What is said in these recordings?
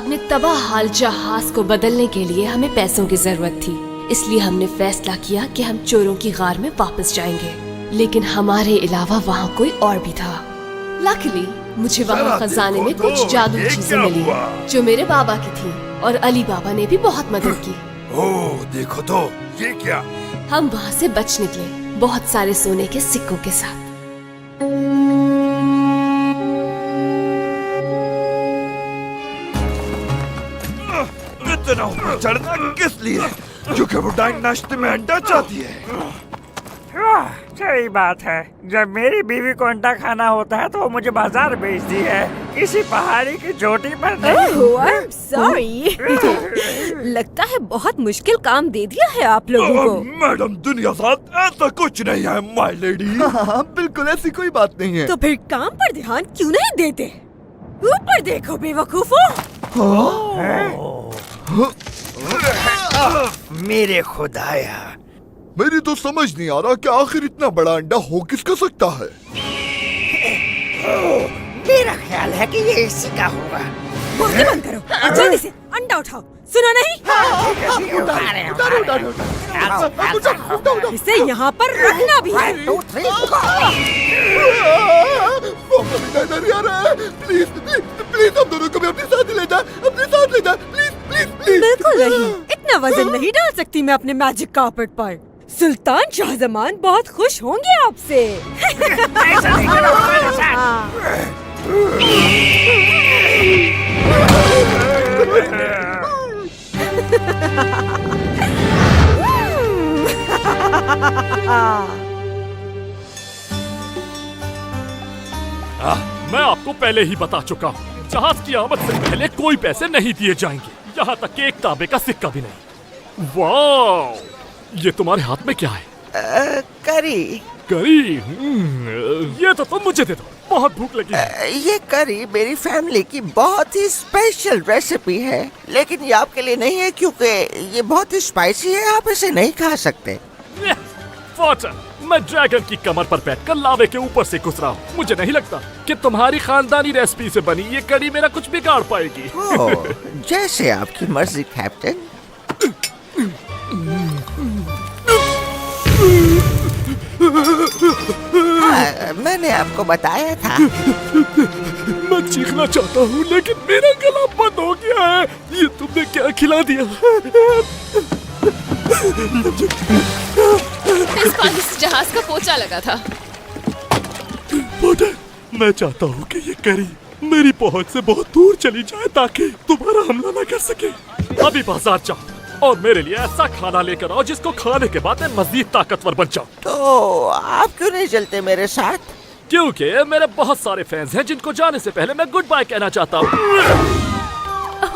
अपने तबाह हाल जहाज को बदलने के लिए हमें पैसों की जरूरत थी, इसलिए हमने फैसला किया कि हम चोरों की गार में वापस जाएंगे। लेकिन हमारे अलावा वहाँ कोई और भी था। लकीली मुझे वहाँ खजाने में कुछ जादू चीजें मिली जो मेरे बाबा की थी, और अली बाबा ने भी बहुत मदद की। ओह देखो तो, ये क्या? हम वहाँ से बच निकले, बहुत सारे सोने के सिक्कों के साथ। इतना ऊपर चढ़ना किस लिए? क्योंकि वो डाइन नाश्ते में अंडा चाहती है। सही बात है। जब मेरी बीवी को अंडा खाना होता है तो वो मुझे बाजार भेजती है, किसी पहाड़ी की चोटी पर नहीं। Oh, I'm sorry. लगता है बहुत मुश्किल काम दे दिया है आप लोगों को। मैडम दुनिया साथ ऐसा कुछ नहीं है माय लेडी। हाँ, बिल्कुल ऐसी कोई बात नहीं है। तो फिर काम पर ध्यान क्यों नहीं देते? ऊपर देखो बेवकूफों। मेरे खुदाया, मेरी तो समझ नहीं आ रहा कि आखिर इतना बड़ा अंडा हो किसका सकता है। मेरा ख्याल है कि ये इसी का होगा। मुंह बंद करो और जल्दी से अंडा उठाओ। सुना नहीं? इसे यहाँ पर रखना भी है। प्लीज प्लीज प्लीज हम दोनों को भी अपने साथ ले जा, अपने साथ ले जा, प्लीज प्लीज प्लीज। बिल्कुल नहीं, इतना वजन नहीं डाल सकती मैं अपने मैजिक कार्पेट पर। सुल्तान शाहजमान बहुत खुश होंगे आपसे। मैं आपको पहले ही बता चुका हूँ, जहाज की आमद से पहले कोई पैसे नहीं दिए जाएंगे, यहाँ तक कि एक तांबे का सिक्का भी नहीं। वाह, ये तुम्हारे हाथ में क्या है? करी। करी? ये तो तुम मुझे दे दो, बहुत भूख लगी है। ये करी मेरी फैमिली की बहुत ही स्पेशल रेसिपी है, लेकिन ये आपके लिए नहीं है क्योंकि ये बहुत ही स्पाइसी है, आप इसे नहीं खा सकते। फॉर्चून, मैं ड्रैगन की कमर पर बैठकर लावे के ऊपर से गुजरा हूँ। मुझे नहीं लगता कि तुम्हारी खानदानी रेसिपी से बनी ये कड़ी मेरा कुछ बिगाड़ पाएगी। जैसे आपकी मर्जी कैप्टन। मैंने आपको बताया था। मैं चीखना चाहता हूँ लेकिन मेरा गला बंद हो गया है। ये तुमने क्या खिला दिया? इस पानी से जहाज का पोचा लगा था। मैं चाहता हूँ कि ये करी मेरी पहुँच से बहुत दूर चली जाए ताकि तुम्हारा हमला न कर सके। अभी बाजार जाओ और मेरे लिए ऐसा खाना लेकर आओ जिसको खाने के बाद मैं मजीद ताकतवर बन जाऊं। तो आप क्यों नहीं चलते मेरे साथ? क्योंकि मेरे बहुत सारे फैंस हैं जिनको जाने से पहले मैं गुड बाय कहना चाहता हूँ।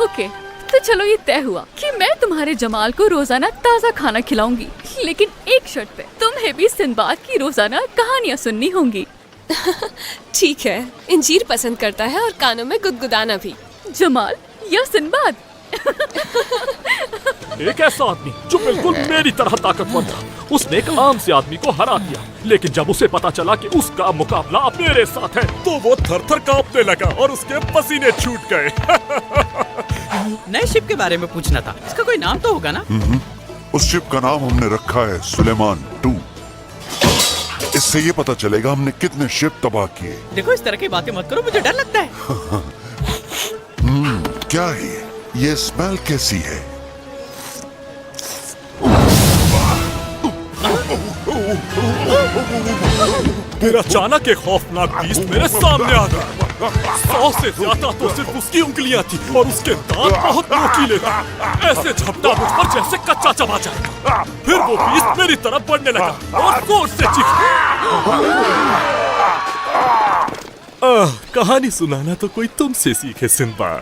ओके, तो चलो ये तय हुआ कि मैं तुम्हारे जमाल को रोजाना ताज़ा खाना खिलाऊंगी, लेकिन एक शर्त पे, तुम्हें भी सिंबाद की रोजाना कहानियाँ सुननी होंगी। ठीक है, इंजीर पसंद करता है और कानों में गुदगुदाना भी। जमाल या सिंबाद? एक ऐसा आदमी जो बिल्कुल मेरी तरह ताकतवर था, उसने एक आम से आदमी को हरा दिया, लेकिन जब उसे पता चला कि उसका मुकाबला अब मेरे साथ है तो वो थर-थर कांपने लगा और उसके पसीने छूट गए। नए शिप के बारे में पूछना था, इसका कोई नाम तो होगा ना? उस शिप का नाम हमने रखा है सुलेमान 2। इससे ये पता चलेगा हमने कितने शिप तबाह किए। देखो इस तरह की बातें मत करो, मुझे डर लगता है। क्या है ये स्मेल कैसी है? फिर अचानक एक खौफनाक बीस्ट मेरे सामने आ गया। 100 से ज्यादा तो सिर्फ उसकी उंगलियां थी और उसके दांत बहुत नुकीले थे। ऐसे झपटा मुझ पर जैसे कच्चा चबा जाएगा। फिर वो बीस्ट मेरी तरफ बढ़ने लगा और जोर से कहानी सुनाना तो कोई तुमसे सीखे सिंबाद।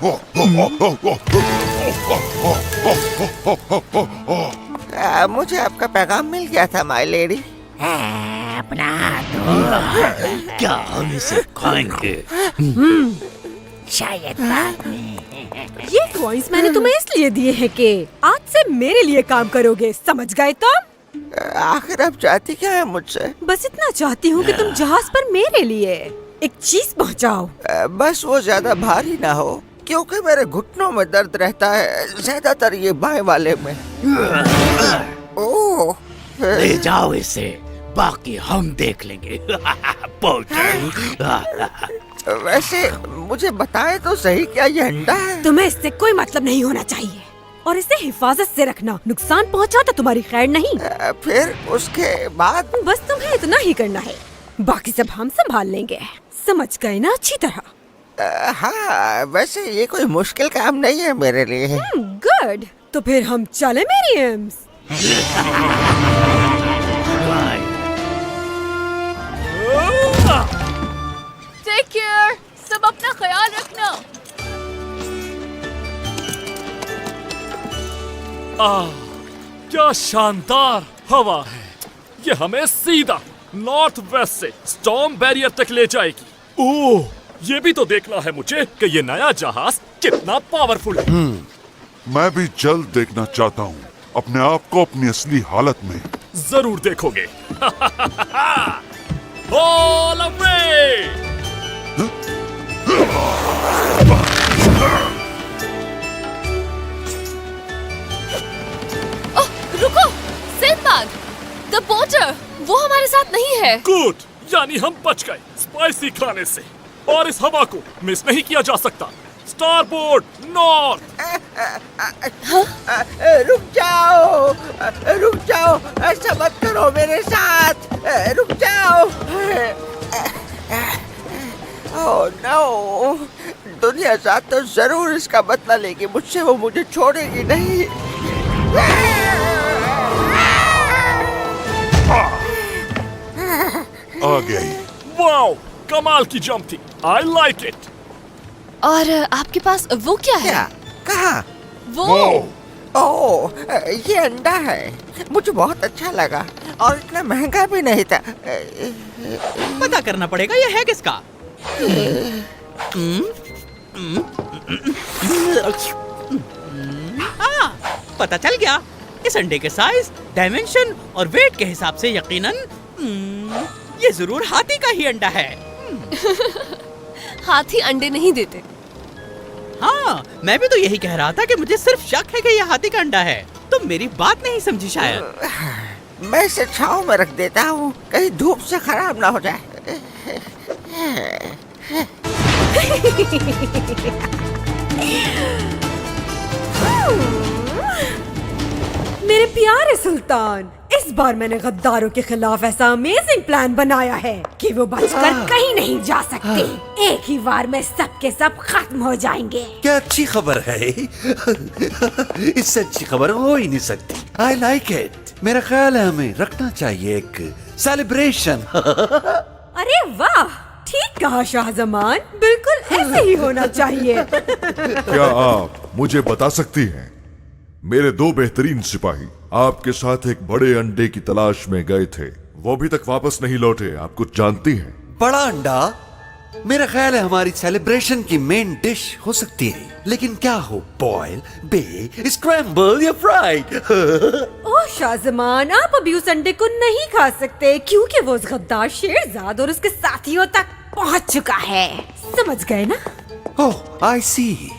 मुझे आपका पैगाम मिल गया था माय लेडी। अपना क्या हम इसे खाएंगे? शायद ये कॉइंस मैंने तुम्हें इसलिए दिए हैं कि आज से मेरे लिए काम करोगे, समझ गए तुम? आखिर आप चाहती क्या है मुझसे? बस इतना चाहती हूँ कि तुम जहाज पर मेरे लिए एक चीज पहुँचाओ। बस वो ज्यादा भारी ना हो। क्योंकि मेरे घुटनों में दर्द रहता है, ज्यादातर ये बाएं वाले में। ओह, ले जाओ इसे, बाकी हम देख लेंगे। पोर्टर। वैसे मुझे बताए तो सही, क्या ये अंडा है? तुम्हें इससे कोई मतलब नहीं होना चाहिए और इसे हिफाजत से रखना। नुकसान पहुंचा तो तुम्हारी खैर नहीं। फिर उसके बाद? बस तुम्हें इतना ही करना है, बाकी सब हम संभाल लेंगे। समझ गए ना अच्छी तरह? हाँ, वैसे ये कोई मुश्किल काम नहीं है मेरे लिए। गुड, तो फिर हम चले मेरियम्स। टेक केयर, सब अपना ख्याल रखना। क्या शानदार हवा है। ये हमें सीधा नॉर्थ वेस्ट से स्टॉर्म बैरियर तक ले जाएगी। ओह, ये भी तो देखना है मुझे कि ये नया जहाज कितना पावरफुल है। मैं भी जल्द देखना चाहता हूँ अपने आप को अपनी असली हालत में। जरूर देखोगे। All away! ओह, रुको, सिंदबाद, द पोर्टर, वो हमारे साथ नहीं है। गुड, यानी हम बच गए स्पाइसी खाने से, और इस हवा को मिस नहीं किया जा सकता। Starboard north. रुक जाओ, रुक जाओ, ऐसा मत करो मेरे साथ, रुक जाओ। ओह नो, दुनिया साथ तो जरूर इसका बदला लेगी मुझसे, वो मुझे छोड़ेगी नहीं। आ गई। वाओ, कमाल की जंप थी। I like it. और आपके पास वो क्या है? क्या? कहाँ? वो ओह, ये अंडा है। मुझे बहुत अच्छा लगा और इतना महंगा भी नहीं था। पता करना पड़ेगा ये है किसका। पता चल गया। इस अंडे के साइज, डायमेंशन और वेट के हिसाब से यकीनन ये जरूर हाथी का ही अंडा है। हाथी अंडे नहीं देते। हाँ, मैं भी तो यही कह रहा था कि मुझे सिर्फ शक है कि यह हाथी का अंडा है। तुम मेरी बात नहीं समझी शायद। मैं इसे छांव में रख देता हूँ, कहीं धूप से खराब ना हो जाए। मेरे प्यारे सुल्तान, इस बार मैंने गद्दारों के खिलाफ ऐसा अमेजिंग प्लान बनाया है कि वो बचकर कहीं नहीं जा सकते। एक ही बार में सब के सब खत्म हो जाएंगे। क्या अच्छी खबर है। इससे अच्छी खबर हो ही नहीं सकती। I like it. मेरा ख्याल है हमें रखना चाहिए एक सेलिब्रेशन। अरे वाह, ठीक कहा शाहजमान, बिल्कुल ऐसे ही होना चाहिए। क्या आप मुझे बता सकती हैं, मेरे दो बेहतरीन सिपाही आपके साथ एक बड़े अंडे की तलाश में गए थे, वो अभी तक वापस नहीं लौटे, आप कुछ जानती हैं? बड़ा अंडा मेरा ख्याल है हमारी सेलिब्रेशन की मेन डिश हो सकती है, लेकिन क्या हो, बॉयल, बे, स्क्रैम्बल या फ्राइड? ओह शाहजमान, आप अभी उस अंडे को नहीं खा सकते क्योंकि वो उस गद्दार शेरजाद और उसके साथियों तक पहुंच चुका है। समझ गए ना? ओह, आई सी।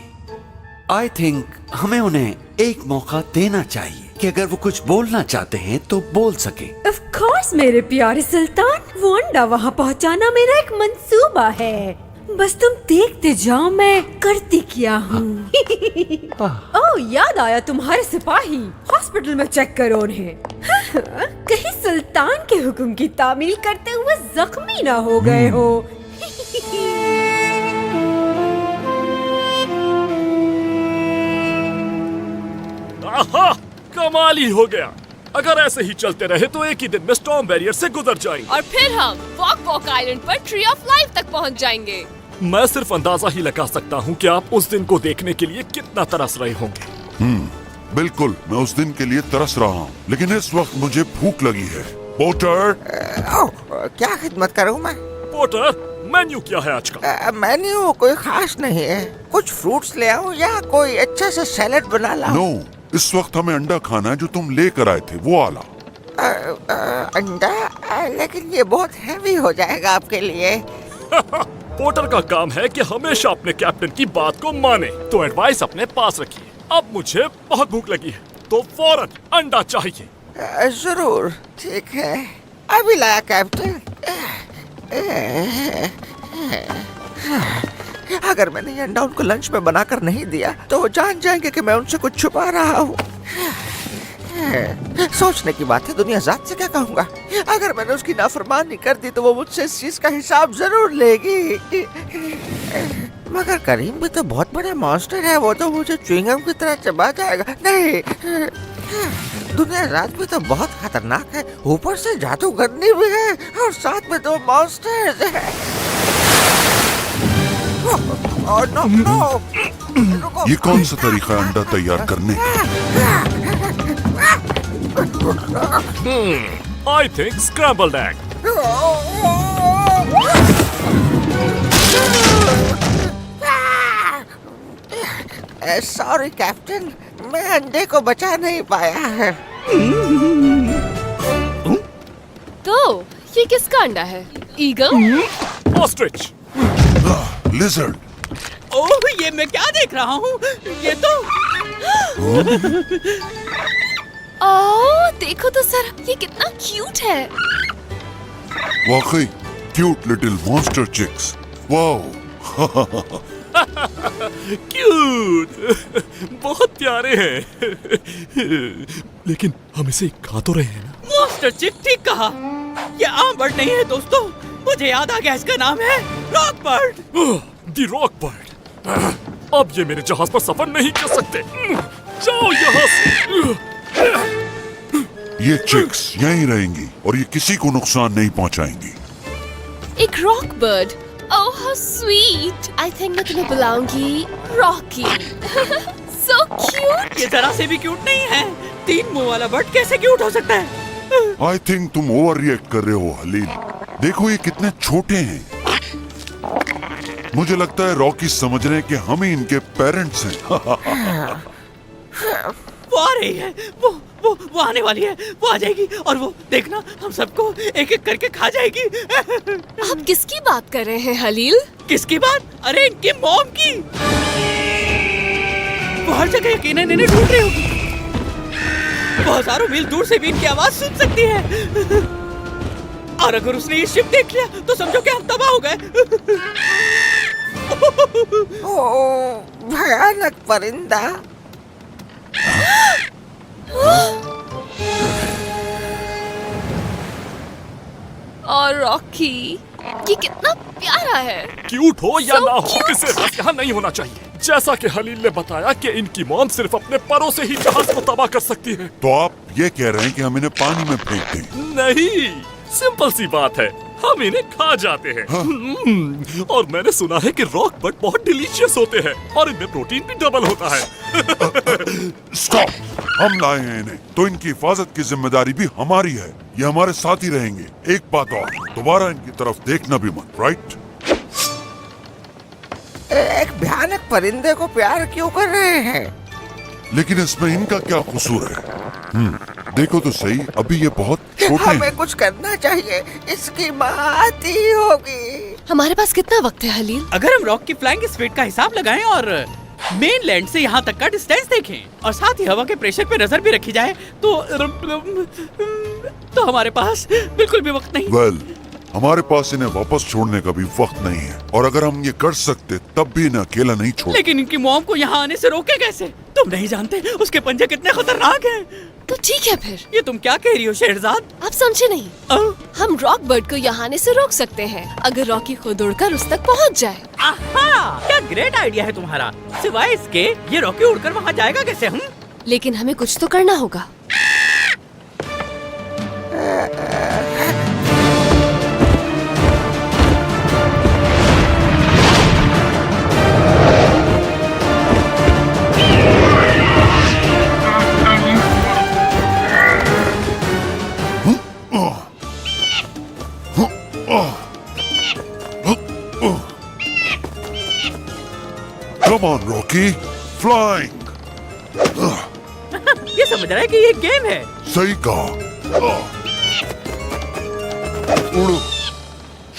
आई थिंक हमें उन्हें एक मौका देना चाहिए कि अगर वो कुछ बोलना चाहते हैं तो बोल सके। ऑफ कोर्स मेरे प्यारे सुल्तान, वो अंडा वहाँ पहुँचाना मेरा एक मंसूबा है। बस तुम देखते जाओ मैं करती क्या हूँ। ओह, याद आया, तुम्हारे सिपाही हॉस्पिटल में चेक करो उन्हें। कहीं सुल्तान के हुक्म की तामील करते हुए जख्मी ना हो गए हो। आहा, कमाल ही हो गया। अगर ऐसे ही चलते रहे तो एक ही दिन में स्टॉर्म बैरियर से गुजर जाएंगे और फिर हम वॉक आइलैंड पर ट्री ऑफ लाइफ तक पहुंच जाएंगे। मैं सिर्फ अंदाजा ही लगा सकता हूँ कि आप उस दिन को देखने के लिए कितना तरस रहे होंगे। बिल्कुल, मैं उस दिन के लिए तरस रहा हूँ, लेकिन इस वक्त मुझे भूख लगी है। पोर्टर, क्या खिदमत करूँ मैं? पोर्टर, मेन्यू क्या है आज का? मेन्यू कोई खास नहीं है। कुछ फ्रूट्स ले आओ या कोई अच्छा सा सैलेड बना लाओ। नो, इस वक्त हमें अंडा खाना है जो तुम लेकर आए थे, वो वाला। अंडा? लेकिन ये बहुत हैवी हो जाएगा आपके लिए। पोर्टर का काम है कि हमेशा अपने कैप्टन की बात को माने, तो एडवाइस अपने पास रखिए। अब मुझे बहुत भूख लगी है, तो फौरन अंडा चाहिए। जरूर, ठीक है, अभी लाया कैप्टन। अगर मैंने ये अंडा उनको लंच में बनाकर नहीं दिया तो वो जान जाएंगे कि मैं उनसे कुछ छुपा रहा हूँ। सोचने की बात है, दुनिया जात से क्या कहूँगा। अगर मैंने उसकी नाफरमानी कर दी तो वो मुझसे इस चीज का हिसाब जरूर लेगी। मगर करीम भी तो बहुत बड़ा मॉन्स्टर है, वो तो मुझे च्युइंगम की तरह चबा जाएगा। नहीं, दुनिया रात भी तो बहुत खतरनाक है, ऊपर से जादूगरनी भी है और साथ में 2 मॉन्स्टर्स हैं। Oh no no! ये कौन सा तरीका है अंडा तैयार करने का? I think scrambled egg. Sorry captain, मैं अंडे को बचा नहीं पाया है। तो ये किसका अंडा है? ईगल? Ostrich. लिजर्ड। ओह, ये मैं क्या देख रहा हूँ? ये तो ओह, देखो तो सर, ये कितना क्यूट है। वाकई cute little monster chicks. Wow. Cute, बहुत प्यारे हैं। लेकिन हम इसे खा तो रहे हैं ना? मॉन्स्टर चिक ठीक कहा। ये आम बर्ड नहीं है दोस्तों, मुझे याद आ गया, इसका नाम है रॉक बर्ड। दी रॉक बर्ड। अब ये मेरे जहाज पर सफर नहीं कर सकते। जाओ यहाँ से। ये चिक्स यहीं रहेंगी और ये किसी को नुकसान नहीं पहुंचाएंगी। एक rock bird, oh how sweet. I think मैं तुम्हें बुलाऊंगी रॉकी। So cute. ये जरा से भी क्यूट नहीं है। 3 मुंह वाला बर्ड कैसे क्यूट हो सकता है? आई थिंक तुम ओवर रिएक्ट कर रहे हो हलील। देखो ये कितने छोटे हैं। मुझे लगता है रॉकी समझ रहे हैं कि हम ही इनके पेरेंट्स हैं। वो आ रही है, वो आने वाली है, वो आ जाएगी और वो देखना हम सबको एक एक करके खा जाएगी। आप किसकी बात कर रहे हैं हलील? किसकी बात? अरे इनकी मॉम की। वो हर जगह यकीनन इन्हें ढूंढ रही होगी। वो हजारों मील दूर से भी इनकी आवाज सुन सकती है। और अगर उसने ये शिप देख लिया तो समझो कि हम तबाह हो गए। ओह, भयानक परिंदा। और रॉकी, ये कितना प्यारा है। क्यूट हो या So ना हो, cute. इसे बस यहाँ नहीं होना चाहिए। जैसा कि हलील ने बताया कि इनकी मॉम सिर्फ अपने परों से ही जहाज को तबाह कर सकती है। तो आप ये कह रहे हैं कि हम इन्हें पानी में फेंक दें? नहीं, सिंपल सी बात है, हम इन्हें खा जाते हैं। और मैंने सुना है कि रॉक बर्ड बहुत डिलीशियस होते हैं और इनमें प्रोटीन भी डबल होता है। स्टॉप! हम लाए हैं इन्हें, तो इनकी हिफाजत की जिम्मेदारी भी हमारी है। ये हमारे साथ ही रहेंगे। एक बात और, दोबारा इनकी तरफ देखना भी मत, राइट? एक भयानक परिंदे को प्यार क्यों कर रहे हैं? लेकिन इसमें इनका क्या कसूर है? देखो तो सही, अभी ये बहुत छोटे हैं। हमें कुछ करना चाहिए, इसकी माँ आती होगी। हमारे पास कितना वक्त है हलील? अगर हम रॉक की फ्लाइंग स्पीड का हिसाब लगाएं और मेन लैंड से यहाँ तक का डिस्टेंस देखें और साथ ही हवा के प्रेशर पे नजर भी रखी जाए तो हमारे पास बिल्कुल भी वक्त नहीं। वेल, हमारे पास इन्हें वापस छोड़ने का भी वक्त नहीं है, और अगर हम ये कर सकते तब भी इन्हें अकेला नहीं छोड़। लेकिन इनकी मॉम को यहाँ आने से रोके कैसे? तुम नहीं जानते उसके पंजे कितने खतरनाक हैं। तो ठीक है फिर। ये तुम क्या कह रही हो शेरजाद? आप समझे नहीं। हम रॉक बर्ड को यहाँ आने से रोक सकते हैं अगर रॉकी खुद उड़कर उस तक पहुँच जाए। आहा, क्या ग्रेट आइडिया है तुम्हारा। सिवाय इसके ये रॉकी उड़कर वहाँ जाएगा कैसे? हम लेकिन हमें कुछ तो करना होगा। Come on, Rocky, flying. ये समझ रहा है कि ये गेम है। सही कहा। उड़ो,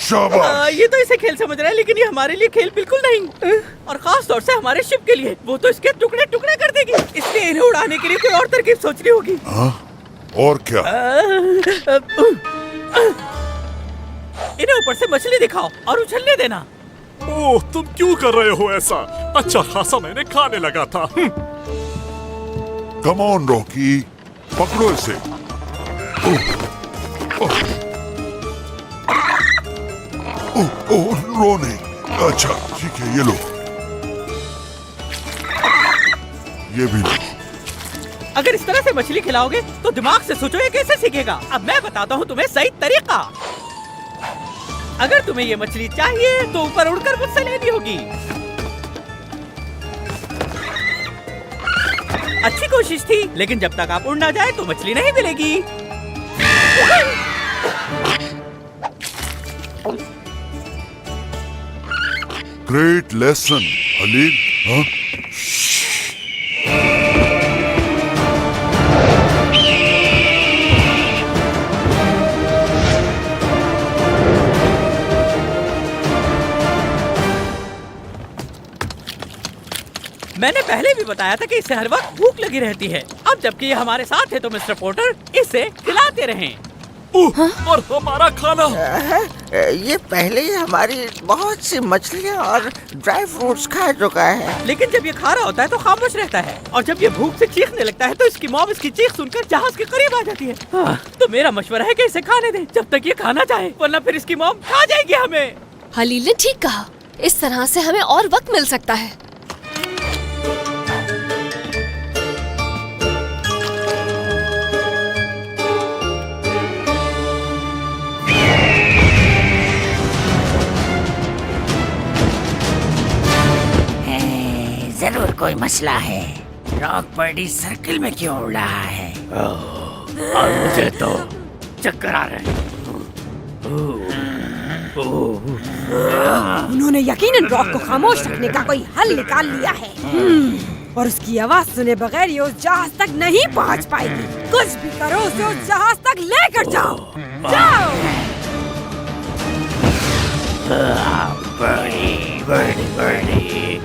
शाबाश। ये तो इसे खेल समझ रहा है, लेकिन ये हमारे लिए खेल बिल्कुल नहीं, और खास तौर से हमारे शिप के लिए। वो तो इसके टुकड़े टुकड़े कर देगी, इसलिए इन्हें उड़ाने के लिए कोई और तरकीब सोचनी होगी। हाँ? और क्या? इन्हें ऊपर से मछली दिखाओ और उछलने देना। ओह, तुम क्यों कर रहे हो ऐसा? अच्छा खासा मैंने खाने लगा था। कम ऑन रॉकी, पकड़ो इसे। ओह, रो नहीं। अच्छा ठीक है, ये लो, ये भी लो। अगर इस तरह से मछली खिलाओगे तो दिमाग से सोचो ये कैसे सीखेगा। अब मैं बताता हूँ तुम्हें सही तरीका। अगर तुम्हें ये मछली चाहिए तो ऊपर उड़कर मुझसे लेनी होगी। अच्छी कोशिश थी, लेकिन जब तक आप उड़ ना जाए तो मछली नहीं मिलेगी। Great lesson Khalil. हाँ? मैंने पहले भी बताया था कि इसे हर वक्त भूख लगी रहती है। अब जबकि ये हमारे साथ है तो मिस्टर पोर्टर इसे खिलाते रहें। और हमारा खाना? ये पहले ही हमारी बहुत सी मछलियाँ और ड्राई फ्रूट्स खा चुका है। लेकिन जब ये खा रहा होता है तो खामोश रहता है, और जब ये भूख से चीखने लगता है तो इसकी मॉम इसकी चीख सुनकर जहाज के करीब आ जाती है। तो मेरा मशवरा है कि इसे खाने दें जब तक ये खाना चाहे, वरना फिर इसकी मॉम खा जाएगी हमें। हलील ने ठीक कहा, इस तरह से हमें और वक्त मिल सकता है। जरूर कोई मसला है। रॉक बर्डी सर्किल में क्यों उड़ रहा है? और मुझे तो चक्कर आ रहे हैं। उन्होंने यकीनन रॉक को खामोश रखने का कोई हल निकाल लिया है। और उसकी आवाज सुने बगैर ये उस जहाज तक नहीं पहुंच पाएगी। कुछ भी करो उसे उस जहाज तक लेकर जाओ। जाओ। बर्डी बर्डी बर्डी,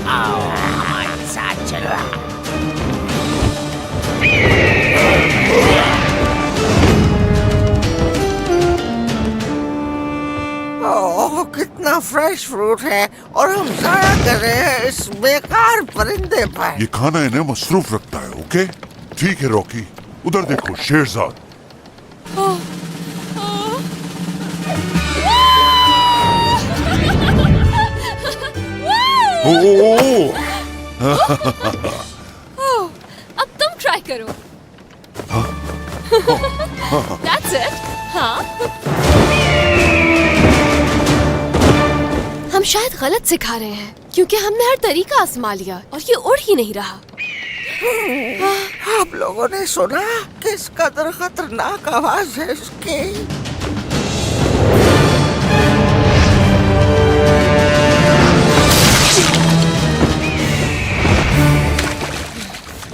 आओ हमारे साथ चलो। ओह, कितना फ्रेश फ्रूट है और हम जाया कर रहे हैं इस बेकार परिंदे पर। ये खाना इन्हें मसरूफ रखता है। ओके ठीक है रॉकी, उधर देखो शेरजाद। अब तुम ट्राई करो। That's it. हाँ। हम शायद गलत सिखा रहे हैं, क्योंकि हमने हर तरीका आजमा लिया और ये उड़ ही नहीं रहा। आप लोगों ने सुना किस कदर खतरनाक आवाज है इसकी?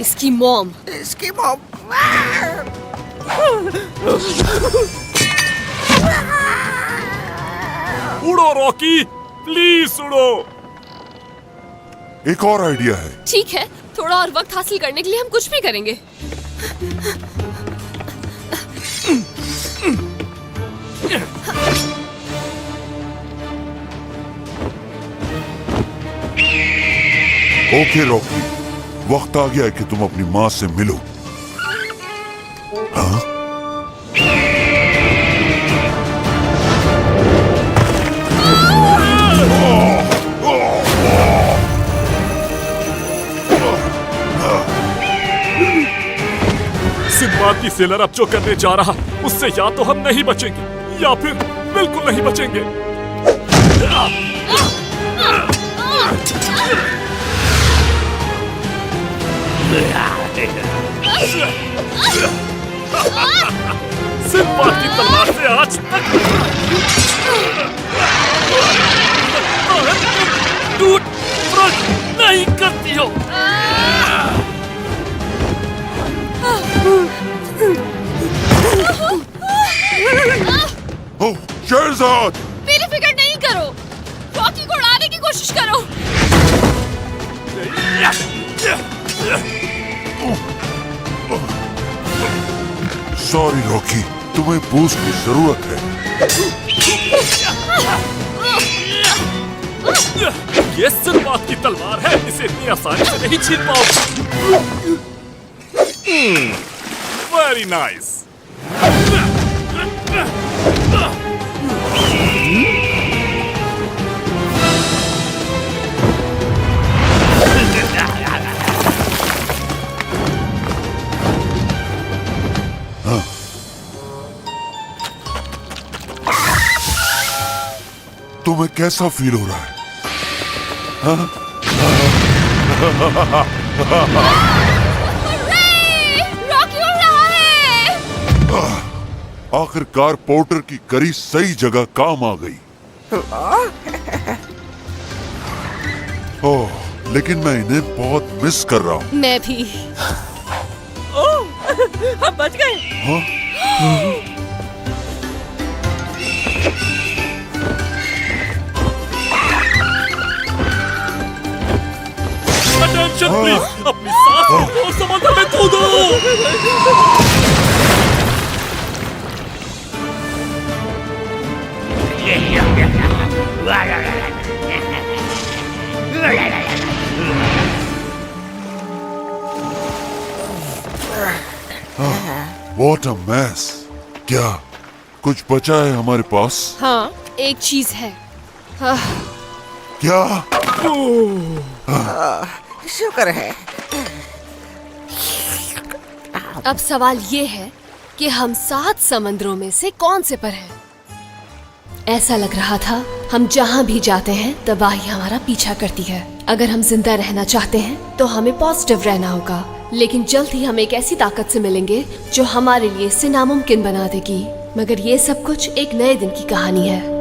इसकी मॉम। इसकी मॉम। उड़ो रॉकी, प्लीज उड़ो। एक और आइडिया है। ठीक है, थोड़ा और वक्त हासिल करने के लिए हम कुछ भी करेंगे। ओके रॉकी, वक्त आ गया है कि तुम अपनी माँ से मिलो। हाँ? सिंबाद की सेलर अब जो करने जा रहा, उससे या तो हम नहीं बचेंगे या फिर बिल्कुल नहीं बचेंगे। सिंबाद की तलवार से आज तक टूट फुट नहीं करती हो। ओह शेरजाद, सॉरी रॉकी, तुम्हें बूस्ट की जरूरत है। ये सिंबाद की तलवार है, इसे इतनी आसानी से नहीं छीन पाओगे। Very nice. तुम्हें कैसा फील हो रहा है? रॉकी उड़ रहा है। आखिरकार पोर्टर की करी सही जगह काम आ गई। ओह, लेकिन मैं इन्हें बहुत मिस कर रहा हूँ। मैं भी। ओह, हम बच गए। अटेंशन प्लीज, अपनी सांस को समंदर में कूदो। What a mess! क्या कुछ बचा है हमारे पास? हाँ, एक चीज है। क्या? शुक्र है। अब सवाल ये है कि हम 7 समंदरों में से कौन से पर हैं? ऐसा लग रहा था हम जहाँ भी जाते हैं तबाही हमारा पीछा करती है। अगर हम जिंदा रहना चाहते हैं तो हमें पॉजिटिव रहना होगा, लेकिन जल्द ही हम एक ऐसी ताकत से मिलेंगे जो हमारे लिए इसे नामुमकिन बना देगी। मगर ये सब कुछ एक नए दिन की कहानी है।